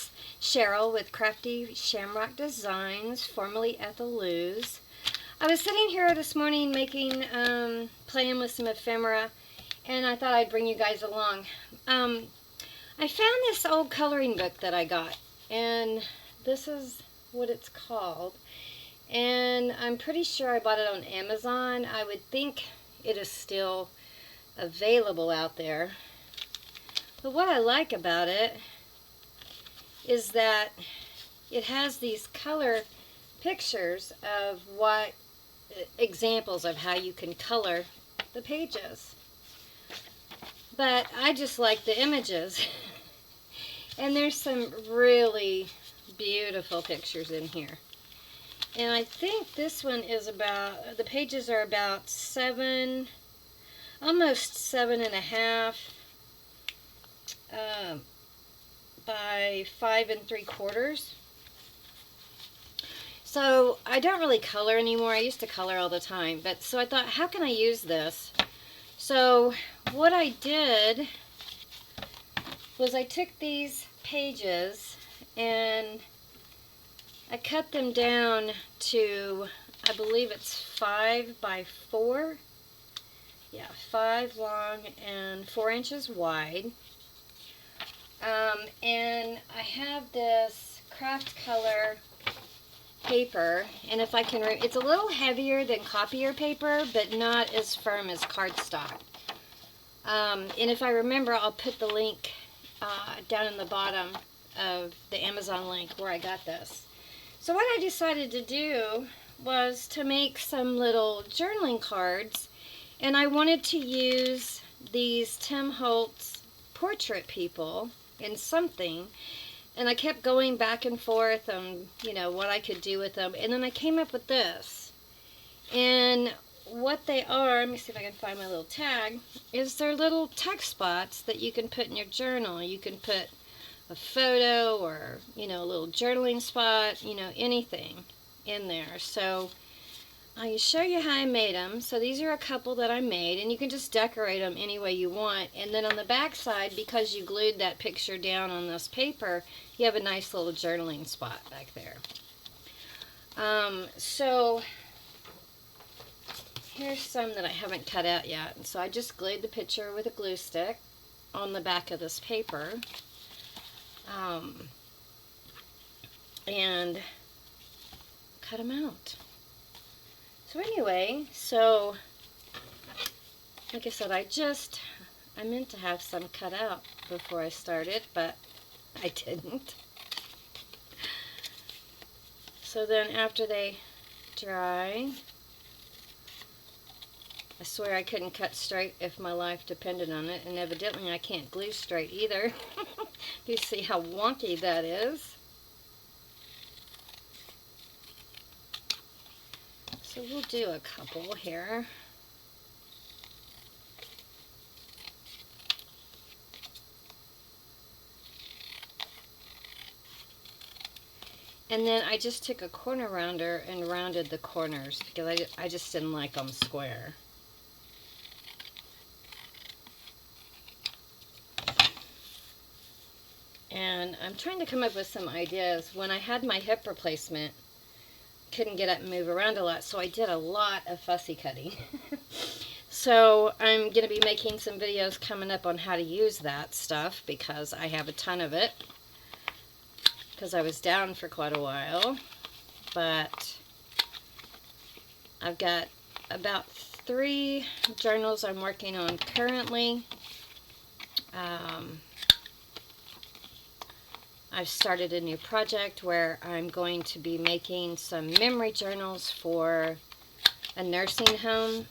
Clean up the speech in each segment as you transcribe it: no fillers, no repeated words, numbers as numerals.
it's Sherl with Crafty Shamrock Designs, formerly Ethel Lou's. I was sitting here this morning playing with some ephemera, and I thought I'd bring you guys along. I found this old coloring book that I got, and this is what it's called. And I'm pretty sure I bought it on Amazon. I would think it is still available out there. But what I like about it is that it has these color pictures of examples of how you can color the pages. But I just like the images. And there's some really beautiful pictures in here. And I think this one is the pages are about almost 7.5 by 5 3/4. So I don't really color anymore. I used to color all the time, but so I thought, how can I use this? So what I did was I took these pages and I cut them down to, I believe it's 5 by 4. Yeah, 5 long and 4 inches wide. And I have this craft color paper, and if I can, it's a little heavier than copier paper, but not as firm as cardstock. And if I remember, I'll put the link down in the bottom of the Amazon link where I got this. So what I decided to do was to make some little journaling cards, and I wanted to use these Tim Holtz portrait people in something, and I kept going back and forth on, what I could do with them, and then I came up with this. And what they are, let me see if I can find my little tag, is they're little text spots that you can put in your journal. You can put a photo or, a little journaling spot, anything in there. So I'll show you how I made them. So these are a couple that I made, and you can just decorate them any way you want. And then on the back side, because you glued that picture down on this paper, you have a nice little journaling spot back there. So here's some that I haven't cut out yet. And so I just glued the picture with a glue stick on the back of this paper. And cut them out. So anyway, like I said, I meant to have some cut out before I started, but I didn't. So then after they dry, I swear I couldn't cut straight if my life depended on it, and evidently I can't glue straight either. You see how wonky that is? So we'll do a couple here. And then I just took a corner rounder and rounded the corners because I just didn't like them square. And I'm trying to come up with some ideas. When I had my hip replacement, couldn't get up and move around a lot, so I did a lot of fussy cutting. So I'm going to be making some videos coming up on how to use that stuff, because I have a ton of it, because I was down for quite a while. But I've got about 3 journals I'm working on currently. I've started a new project where I'm going to be making some memory journals for a nursing home.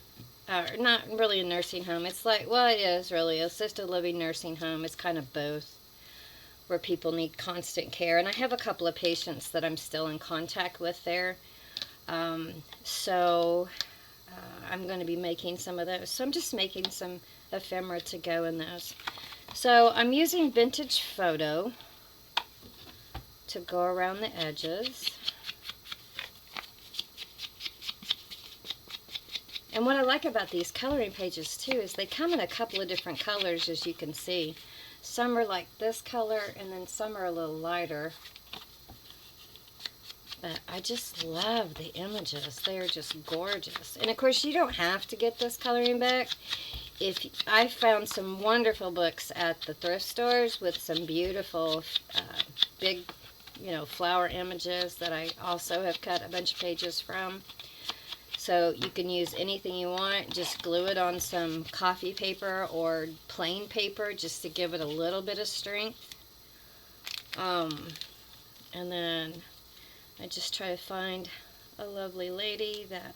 Not really a nursing home. It's like, well, it is really assisted living nursing home. It's kind of both, where people need constant care. And I have a couple of patients that I'm still in contact with there. So I'm going to be making some of those. So I'm just making some ephemera to go in those. So I'm using vintage photo to go around the edges. And what I like about these coloring pages too is they come in a couple of different colors, as you can see. Some are like this color, and then some are a little lighter. But I just love the images. They're just gorgeous. And of course, you don't have to get this coloring book. I found some wonderful books at the thrift stores with some beautiful big, flower images that I also have cut a bunch of pages from. So you can use anything you want. Just glue it on some coffee paper or plain paper just to give it a little bit of strength. And then I just try to find a lovely lady that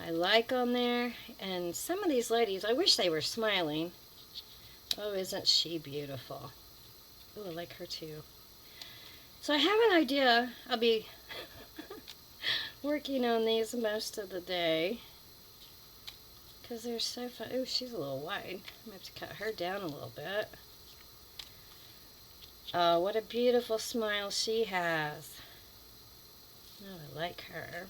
I like on there. And some of these ladies, I wish they were smiling. Oh, isn't she beautiful? Oh, I like her too. So I have an idea. I'll be working on these most of the day because they're so fun. Oh, she's a little wide. I'm going to have to cut her down a little bit. Oh, what a beautiful smile she has. Oh, I like her.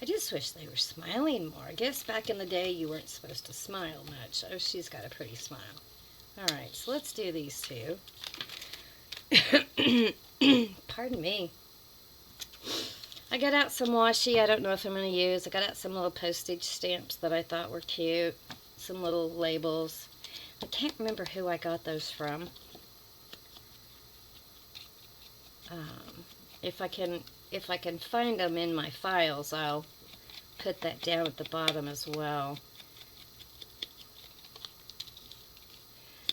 I just wish they were smiling more. I guess back in the day you weren't supposed to smile much. Oh, she's got a pretty smile. Alright, so let's do these two. Pardon me. I got out some washi I don't know if I'm going to use. I got out some little postage stamps that I thought were cute. Some little labels. I can't remember who I got those from. If I can find them in my files, I'll put that down at the bottom as well.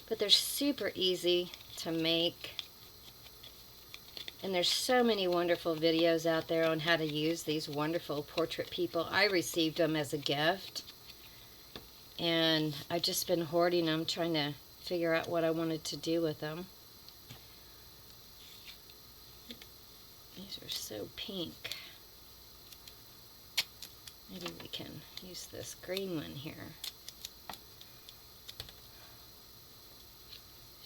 But they're super easy to make. And there's so many wonderful videos out there on how to use these wonderful portrait people. I received them as a gift. And I've just been hoarding them, trying to figure out what I wanted to do with them. These are so pink. Maybe we can use this green one here.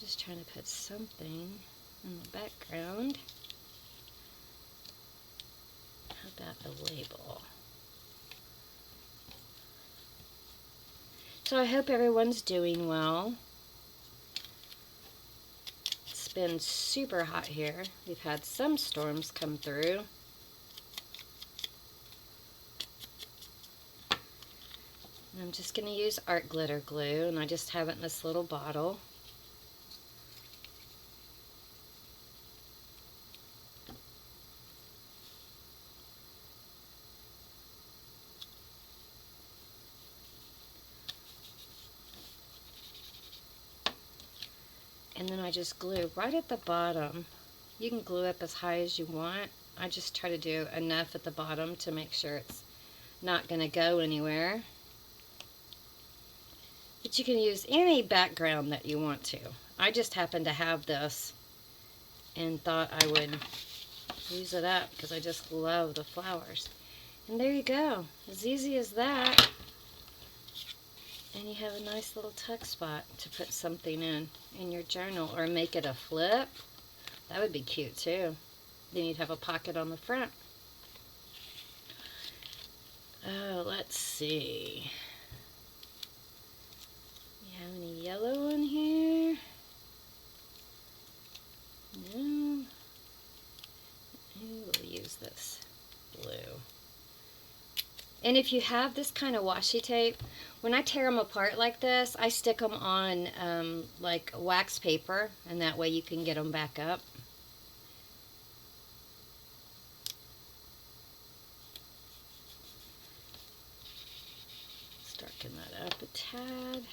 Just trying to put something in the background. How about a label? So I hope everyone's doing well. It's been super hot here. We've had some storms come through. And I'm just going to use art glitter glue, and I just have it in this little bottle. And then I just glue right at the bottom. You can glue up as high as you want. I just try to do enough at the bottom to make sure it's not going to go anywhere. But you can use any background that you want to. I just happen to have this and thought I would use it up because I just love the flowers. And there you go. As easy as that. And you have a nice little tuck spot to put something in your journal, or make it a flip. That would be cute too. Then you'd have a pocket on the front. Oh, let's see. You have any yellow in here? No. Maybe we'll use this blue. And if you have this kind of washi tape, when I tear them apart like this, I stick them on like wax paper, and that way you can get them back up. Let's darken that up a tad.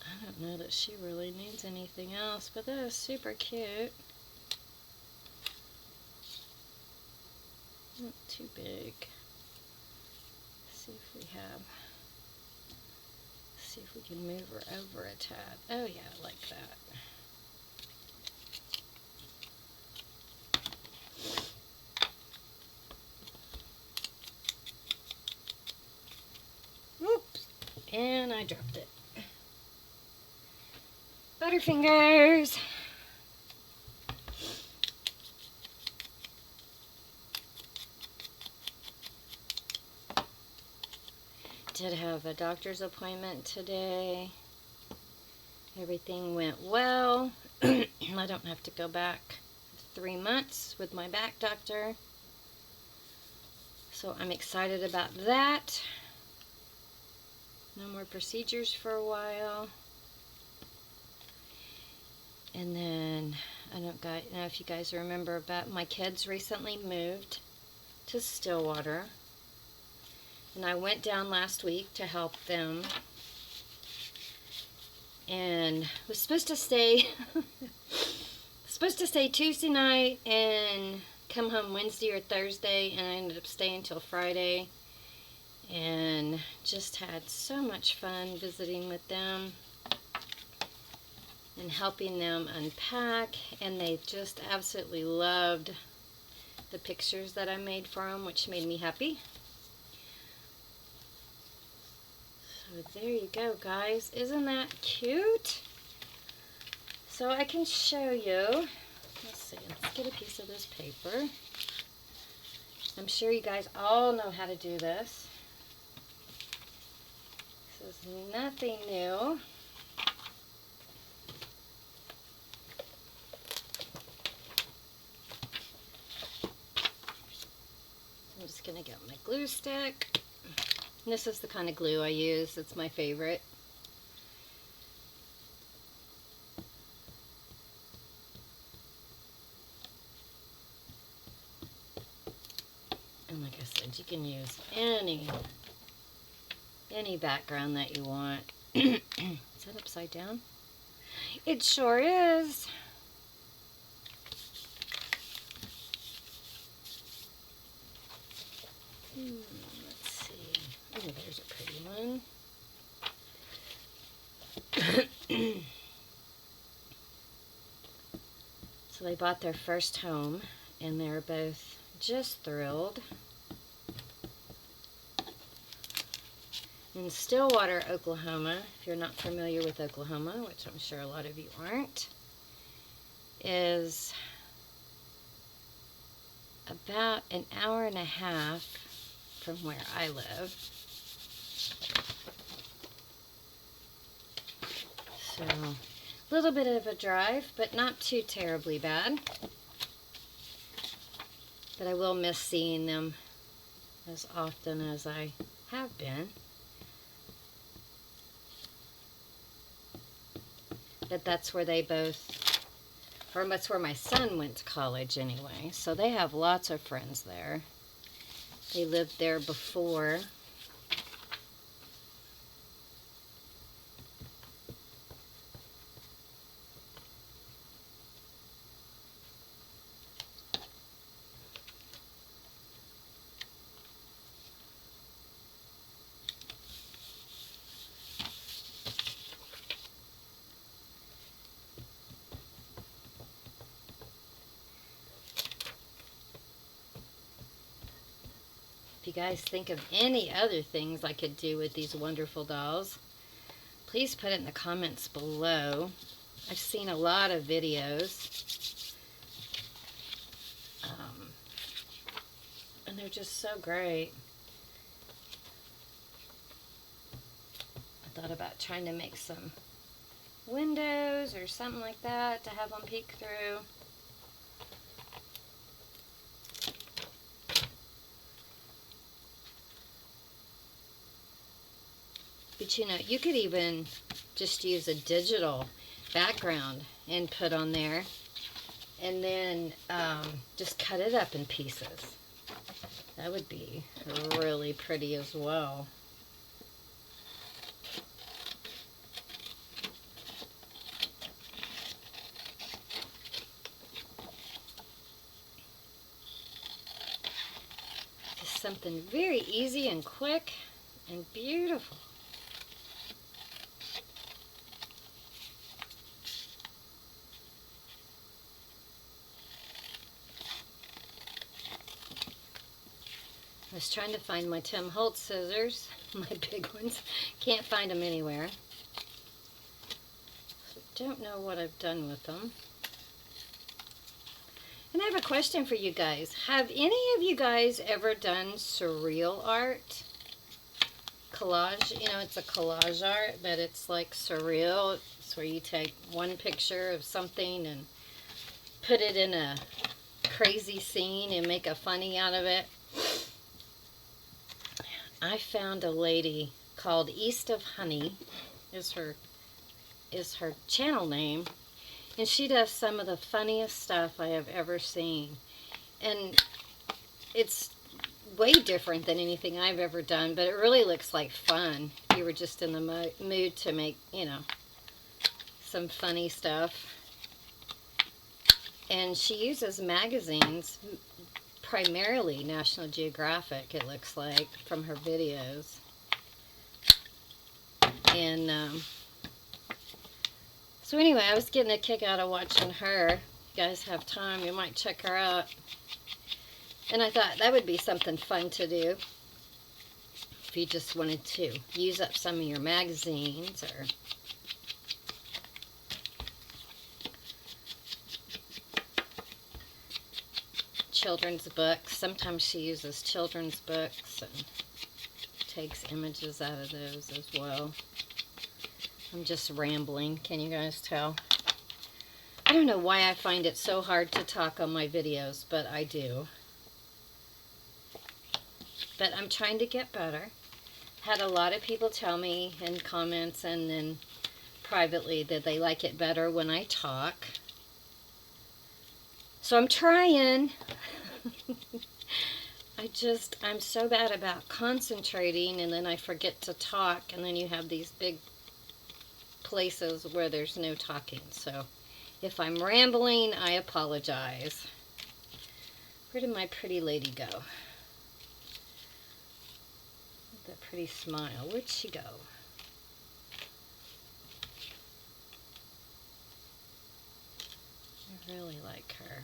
I don't know that she really needs anything else, but that is super cute. Not too big. See if we can move her over a tad. Oh yeah, I like that. Oops, and I dropped it. Butterfingers. Did have a doctor's appointment today. Everything went well. I don't have to go back 3 months with my back doctor. So I'm excited about that. No more procedures for a while. And then, I don't know if you guys remember, but my kids recently moved to Stillwater. And I went down last week to help them. And was supposed to stay Tuesday night and come home Wednesday or Thursday, and I ended up staying till Friday. And just had so much fun visiting with them and helping them unpack, and they just absolutely loved the pictures that I made for them, which made me happy. So there you go, guys. Isn't that cute? So I can show you. Let's see, let's get a piece of this paper. I'm sure you guys all know how to do this. This is nothing new. I'm just going to get my glue stick. And this is the kind of glue I use. It's my favorite. And like I said, you can use any background that you want. Is that upside down? It sure is. Let's see. Oh, there's a pretty one. So they bought their first home, and they're both just thrilled. In Stillwater, Oklahoma, if you're not familiar with Oklahoma, which I'm sure a lot of you aren't, is about an hour and a half from where I live. So, a little bit of a drive, but not too terribly bad. But I will miss seeing them as often as I have been. But that's where they both, or that's where my son went to college anyway. So they have lots of friends there. They lived there before. If you guys think of any other things I could do with these wonderful dolls, please put it in the comments below. I've seen a lot of videos, and they're just so great. I thought about trying to make some windows or something like that to have them peek through. But you know, you could even just use a digital background and put on there, and then just cut it up in pieces. That would be really pretty as well. Just something very easy and quick and beautiful. I was trying to find my Tim Holtz scissors, my big ones. Can't find them anywhere. So don't know what I've done with them. And I have a question for you guys. Have any of you guys ever done surreal art? Collage, you know, it's a collage art, but it's like surreal. It's skits where you take one picture of something and put it in a crazy scene and make a funny out of it. I found a lady called East of Honey is her channel name, and she does some of the funniest stuff I have ever seen. And it's way different than anything I've ever done, but it really looks like fun. You were just in the mood to make, you know, some funny stuff. And she uses magazines, primarily National Geographic, it looks like, from her videos. And so anyway, I was getting a kick out of watching her. If you guys have time, you might check her out. And I thought that would be something fun to do if you just wanted to use up some of your magazines or children's books. Sometimes she uses children's books and takes images out of those as well. I'm just rambling. Can you guys tell? I don't know why I find it so hard to talk on my videos, but I do. But I'm trying to get better. Had a lot of people tell me in comments and then privately that they like it better when I talk. So I'm trying. I'm so bad about concentrating, and then I forget to talk, and then you have these big places where there's no talking. So if I'm rambling, I apologize. Where did my pretty lady go? That pretty smile. Where'd she go? I really like her.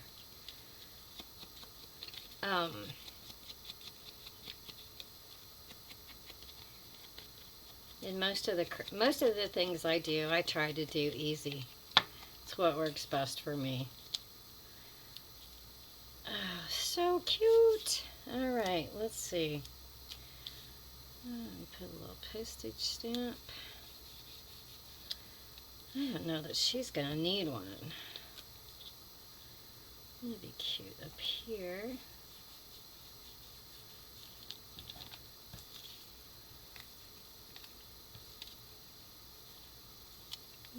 And most of the things I do, I try to do easy. It's what works best for me. Oh, so cute. All right, let's see. Put a little postage stamp. I don't know that she's gonna need one. It'd be cute up here.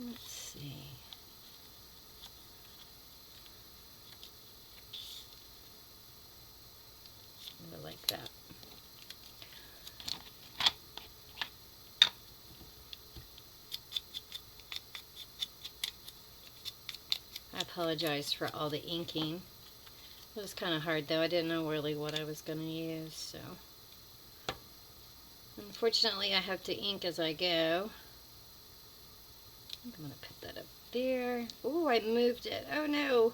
Let's see. I like that. I apologize for all the inking. It was kind of hard though. I didn't know really what I was going to use, so. Unfortunately, I have to ink as I go. I'm going to put that up there. Ooh, I moved it. Oh no.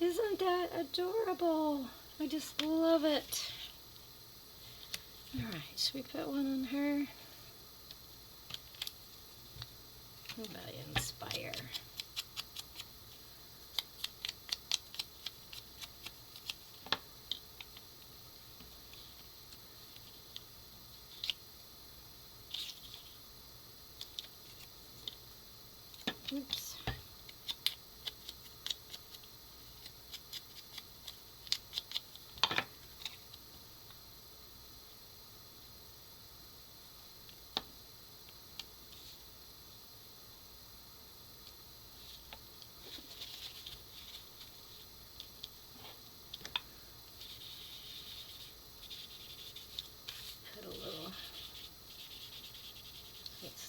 Isn't that adorable? I just love it. Alright, should we put one on her? How about inspire? Oops.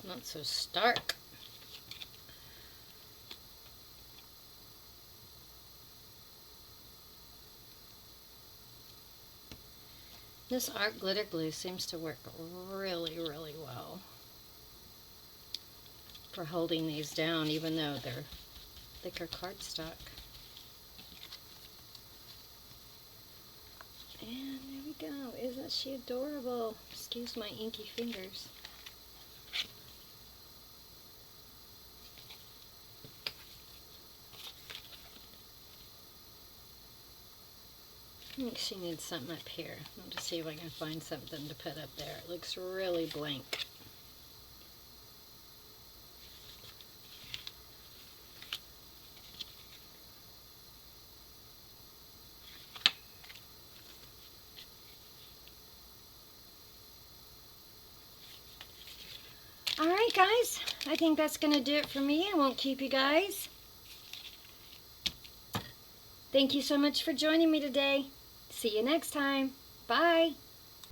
Not so stark. This art glitter glue seems to work really, really well for holding these down, even though they're thicker cardstock. And there we go. she adorable? Excuse my inky fingers. I think she needs something up here. I'll just see if I can find something to put up there. It looks really blank. Alright guys, I think that's going to do it for me. I won't keep you guys. Thank you so much for joining me today. See you next time. Bye.